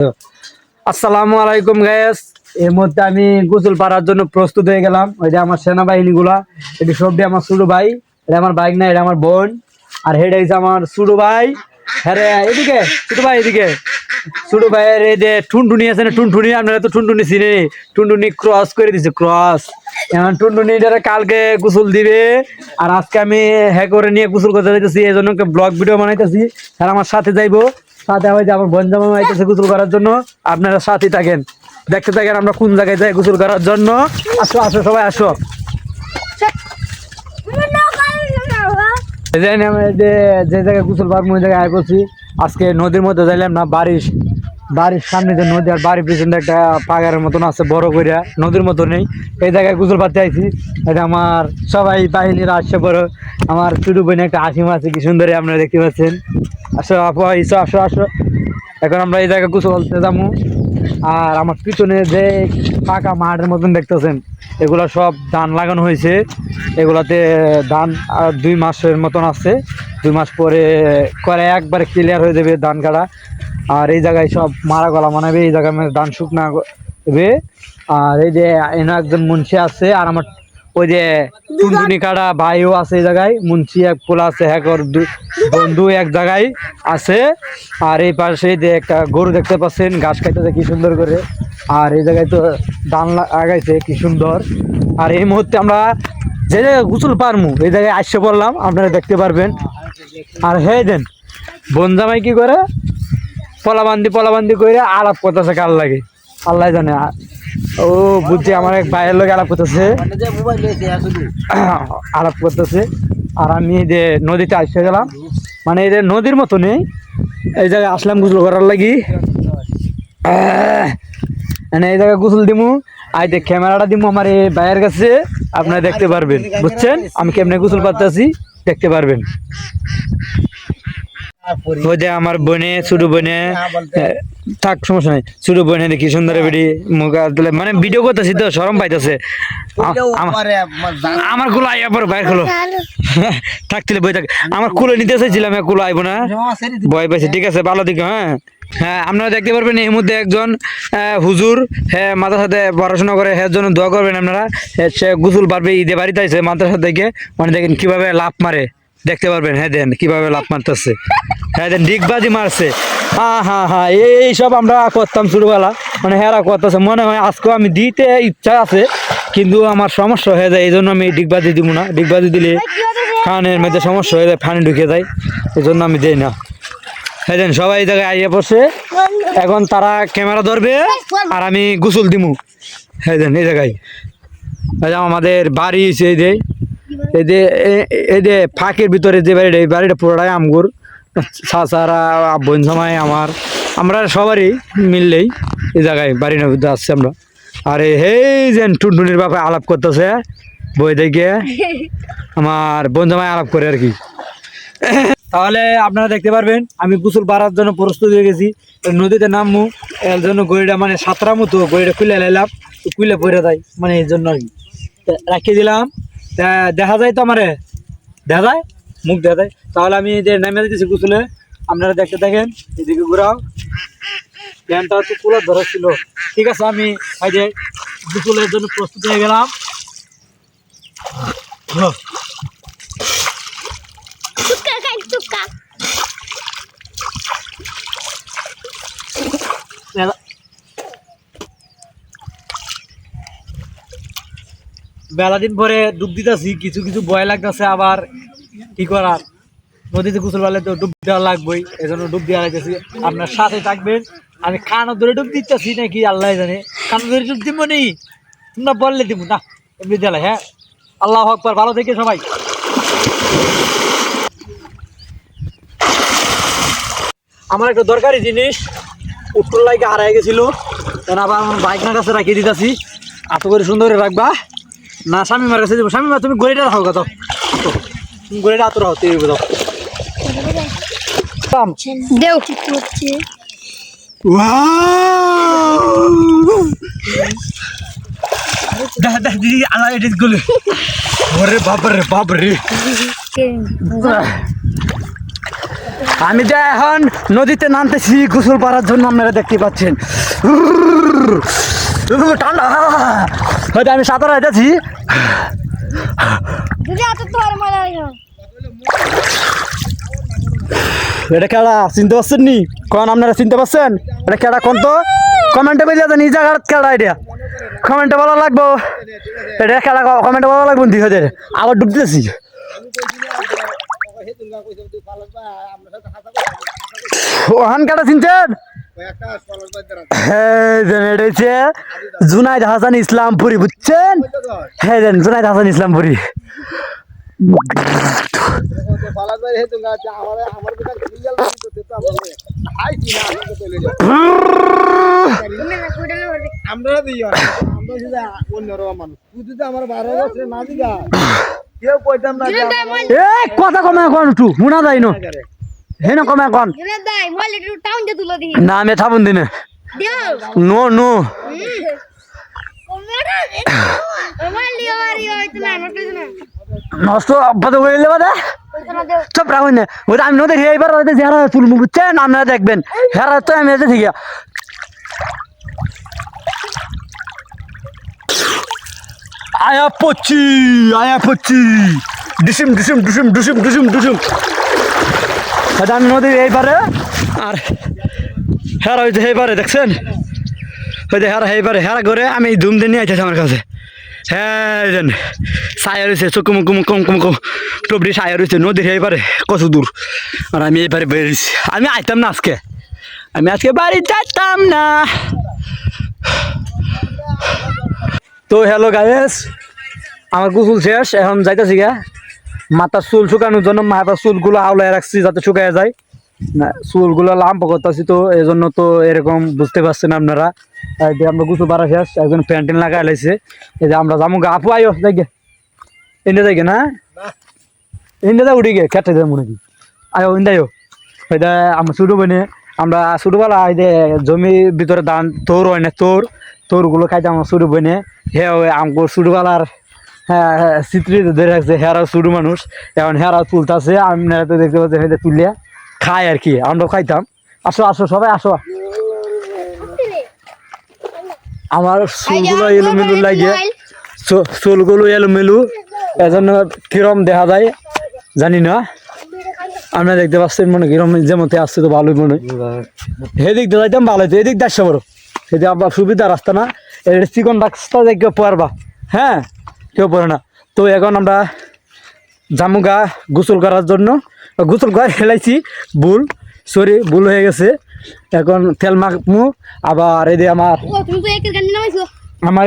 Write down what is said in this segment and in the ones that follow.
আসসালামু আলাইকুম গাইস। এর মধ্যে আমি গোসল পাড়ার জন্য প্রস্তুত হয়ে গেলাম। ওই যে আমার সেনাবাহিনী গুলা, এটি সবটি আমার ছোট ভাই, এটা আমার বাইক না, এটা আমার বোন, আর হেডা হচ্ছে আমার ছোট ভাই। হ্যাঁ রে, এদিকে ছোট ভাই, এদিকে ছোট ভাইয়ের এই যে টুনটুনি আছে না, টুনটুনি, আপনারা তো টুনটুনি চিনি, টুনটুনি ক্রস করে দিছে, ক্রস। এখন টুনটুনি কালকে গোসল দিবে, আর আজকে আমি হ্যাঁ করে নিয়ে গোসল করতে যাইতেছি, এই জন্য ব্লগ ভিডিও বানাইতেছি। আর আমার সাথে যাইবো, সাথে হয় যে আমার বনজামা আইতেছে গোসল করার জন্য। আপনারা সাথে থাকেন, দেখতে থাকেন আমরা কোন জায়গায় যাই গোসল করার জন্য। আসো আসো সবাই আসো। যে জায়গায় গোসল পারবো ওই জায়গায় আয় করছি। আজকে নদীর মধ্যে যাইলাম না, বাড়ির সামনে যে নদী, আর বাড়ির পিছনে একটা পাগারের মতন আছে বড় করে, নদীর মতো নেই, এই জায়গায় গোসল পাতে আইছি। এটা আমার সবাই বাহিনীরা আসছে, বড় আমার ছোট বোনে একটা হাসি আছে, কি সুন্দর আপনারা দেখতে পাচ্ছেন। আসো আপু, আসো আসো আসো। এখন আমরা এই জায়গায় গোসল করতে যাবো। আর আমার পিছনে যে ফাঁকা মাঠের মতন দেখতেছেন, এগুলা সব ধান লাগানো হয়েছে। এগুলাতে ধান 2 মাসের মতন আছে, 2 মাস পরে করে একবারে ক্লিয়ার হয়ে যাবে ধান কাটা। আর এই জায়গায় সব মারা গলা মানাবে, এই জায়গায় ধান শুকনা দেবে। আর এই যে এনে একজন মুন্সি আছে, আর আমার ওই যে টুনটুনি কাটা ভাইও আছে এই জায়গায়, মুন্সি এক পোলা আছে, হ্যাকর বন্ধু এক জায়গায় আছে। আর এই পাশে যে একটা গরু দেখতে পাচ্ছেন, ঘাস খাইতেছে কি সুন্দর করে। আর এই জায়গায় তো ধান লাগাইছে কি সুন্দর। আর এই মুহূর্তে আমরা যে জায়গায় গোসল পারমু এই জায়গায় আসতে পড়লাম, আপনারা দেখতে পারবেন। আর হে দেন বনজামাই কি করে, পলাবান্দি করে আলাপ করতেছে, কার লাগে আল্লাহ জানে। ও বুঝছি, আমার এক ভাইয়ের লোক আলাপ করতেছে, আর আমি এই যে নদীতে আসতে গেলাম, মানে এই যে নদীর মতো নেই, এই জায়গায় আসলাম গোসল করার লাগি। মানে এই জায়গায় গোসল দিমু, আর যে ক্যামেরাটা দিমু আমার এই ভাইয়ের কাছে, আপনারা দেখতে পারবেন, বুঝছেন আমি কেমনে গোসল পাচ্ছি, দেখতে পারবেন। ওই যে আমার বোনে, ছোট বোনে, থাক সমস্যা নাই, ছোট বোনে দেখি সুন্দর বেড়ি মুখ, মানে ভিডিও করতেছি তো শরম পাইতেছে। আমার কুলো আইয়া পর বাইর হলো থাকলে বই থাক, আমার কুলো নিতে চাইছিলাম, কুলো আইব না, ভয় পাইছে। ঠিক আছে, ভালো দিকে। হ্যাঁ আপনারা দেখতে পারবেন এর মধ্যে একজন হুজুর, হ্যাঁ মাথার সাথে পড়াশোনা করে, হ্যাঁ জন্য দোয়া করবেন আপনারা। সে গোসল পারবে, ঈদে বাড়িতে আইছে মাদ্রাসা থেকে, মানে দেখেন কিভাবে লাফ মারে, দেখতে পারবেন। হ্যাঁ দেন কিভাবে লাফ মারতেছে, হ্যাঁ দেন ডিগবাজি মারছে। হ্যাঁ এই সব আমরা করতাম ছোটবেলা, মানে হেরা করতেছে। মনে হয় আজকেও আমি দিতে ইচ্ছা আছে, কিন্তু আমার সমস্যা হয়ে যায়, এই জন্য আমি ডিগবাজি দিব না। ডিগবাজি দিলে ফানের মধ্যে সমস্যা হয়ে যায়, ফানি ঢুকে যায়, এই জন্য আমি দিই না। হ্যাঁ দেন সবাই এই জায়গায় আইয়া পড়ছে, এখন তারা ক্যামেরা ধরবে আর আমি গোসল দিমু। হ্যাঁ দেন এই জায়গায় আমাদের বাড়ি, এই যে ফাঁকের ভিতরে যে বাড়িটা, এই বাড়িটা পুরোটাই আমগুর চাচারা বোন জামাই আমার, আমরা সবারই মিললেই এই জায়গায় বাড়ির মধ্যে আসছি আমরা। আর এই যে টুনটুনির বাপে আলাপ করতেছে বই দেখে, আমার বোন জামাই আলাপ করে আর কি। তাহলে আপনারা দেখতে পারবেন আমি গোসল পাড়ার জন্য প্রস্তুত হয়ে গেছি, নদীতে নামবো। এর জন্য গড়িটা মানে সাঁতরা মতো গড়িটা খুলে লাইলাম, খুলে পড়ে যায়, মানে এই জন্য আর কি রাখিয়ে দিলাম। দেখা যায় তো আমারে, দেখা যায় মুখ দেখা যায়। তাহলে আমি যে নামে দিতেছি গোসলে, আপনারা দেখতে থাকেন। এদিকে ঘুরাও, প্যান্টটা তো কুলার ধরা ছিল। ঠিক আছে, আমি এই যে গোসলের জন্য প্রস্তুত হয়ে গেলাম। বেলা দিন পরে ডুব দিতেছি, কিছু ভয় লাগতেছে, আবার কি করার, নদীতে গোসল পারলে তো ডুব দেওয়া লাগবেই, এই জন্য ডুব দেওয়া লাগতেছি। আপনার সাথে থাকবেন। আমি কানো ধরে ডুব দিতেছি নাকি আল্লাহ জানে, কানো ধরে ডুব দিব নি, তোমরা বললে দিব না, এমনি দেলা। হ্যাঁ আল্লাহু আকবার, ভালো থেকে সবাই। আমার একটা দরকারি জিনিস উত্তর লাইকে হারাই গেছিল, আবার আমার বাইকের কাছে রাখিয়ে দিতেছি। এত করে সুন্দর রাখবা না, স্বামীমার কাছে দেবো। স্বামীমা তুমি গড়িটা রাখো গা, তুমি গড়িটা আতো রাখো, তুই দাও। দিদি আলা এডিট গুলো, ওরে বাপরে বাপরে। আমি যে এখন নদীতে নামতেছি গোসল করার জন্য, আপনারা দেখতে পাচ্ছেন ঠান্ডা। হয়তো আমি সাঁতার হাইতেছি। এটা খেলা চিনতে পারছেন নি? কোন আপনারা চিনতে পারছেন এটা খেলা? কোন তো কমেন্টে বলে দেন এই জায়গার খেলা, এটা কমেন্টে বলা লাগবো। এটা খেলা কমেন্টে বলা লাগবো। 2000 আবার ডুব দিতেছি। ওহান কাটা চিনছেন? জুনাইদ হাসান ইসলামপুরি, বুঝছেন? হ্যাঁ জুনাইদ হাসান ইসলামপুরি। কথা কমে এখন একটু শোনা যায় না। হে না কমে এখন না, আমি থাকুন দিনে নো নো নষ্ট অভ্যাস করে দিলে বাদে সব রাখুন না। ওটা আমি নদীর এইবার হেরা তুলবো, বুঝছেন? আপনারা দেখবেন হেরা তো আমি এসে ঠিক আয়া পচ্ছি ডিসিম ডিসিম ডিসিম ডিসিম ডিসিম ডিসিম। এটা আমি নদীর এইবারে আর হেরা হয়েছে এইবারে, দেখছেন? হয়তো হেরা এইবারে হেরা করে আমি ধুম দিয়ে নিয়ে আইতেছি আমার কাছে। হ্যাঁ সায়া রয়েছে চকুমুকুম টবরি সায়া রয়েছে নদীর এইবারে কত দূর। আর আমি এইবারে বেরিয়েছি। আমি আইতাম না আজকে, আমি আজকে বাড়ি যাইতাম না। তো হ্যালো গাইস, আমার গোসল শেষ, এখন যাইতেছি গা মাথার চুল শুকানোর জন্য। মাথার চুলগুলো আওলায় রাখছি যাতে শুকায় যায় না, চুলগুলো লাম্প করতেছি তো এই জন্য। তো এরকম বুঝতে পারছেন আপনারা। আমরা গোসল পাড়া শেষ, একজন প্যান্টিন লাগাই লাইছে। এই যে আমরা যাবো গা। আপু আয়ো যাইগে ইন্ডিয়া যাইগে না, ইন্ডিয়া উঠি গে খেটে যাবো নাকি? আয়ো ইন্ডিয়াও। ওইটা আমার ছোটো বোনে, আমরা ছোটোবেলা এই যে জমির ভিতরে ধান তোর হয় না, তোরগুলো খাইতে আমার ছোটো বোনে। হ্যাঁ ওই আমার ছোটোবেলার হ্যাঁ চিত্রি ধরে রাখছে। হেরাও ছোটো মানুষ, এখন হেরাও তুলতেছে। আপনারা তো দেখতে পাচ্ছেন এটা তুললে খায় আর কি, আমরাও খাইতাম। আসো আসো সবাই আসো। আমার চুলগুলো এলোমেলু লাগে, চুলগুলো এলোমেলু, এজন্য কিরম দেখা যায় জানি না। আপনারা দেখতে পাচ্ছেন মনে কিরম যেমন আসছে তো ভালোই মনে। সেদিক দিয়ে যাইতাম ভালো হইতো, এদিক দেখছো বড় সেদিক আবার সুবিধা রাস্তা না, এটা চিকন রাস্তা যে কেউ পারবা। হ্যাঁ কেউ পড়ে না। তো এখন আমরা জামুগা গোসল করার জন্য, গোসল করে ফেলাইছি, ভুল হয়ে গেছে। এখন তেল মাখমু। আবার এই যে আমার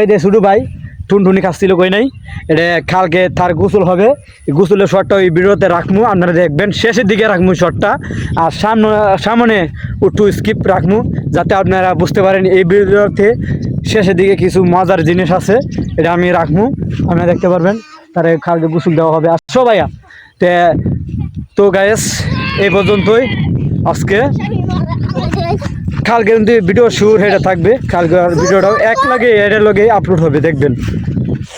এই যে ছোটো ভাই টুনটুনি খাচ্ছিল কই নাই, এটা কালকে তার গোসল হবে। গোসলের শটটা ওই ভিডিওতে রাখমু, আপনারা দেখবেন। শেষের দিকে রাখমু শটটা, আর সামনে একটু স্কিপ রাখমু যাতে আপনারা বুঝতে পারেন এই ভিডিওতে শেষের দিকে কিছু মজার জিনিস আছে, এটা আমি রাখমু, আপনারা দেখতে পারবেন। তার কালকে গোসল দেওয়া হবে। আসো ভাইয়া। তো গাইস এই পর্যন্তই আজকে। কালকে কিন্তু ভিডিও শুট এটা থাকবে, কালকে ভিডিওটাও এক লাগে এটার লগে আপলোড হবে, দেখবেন।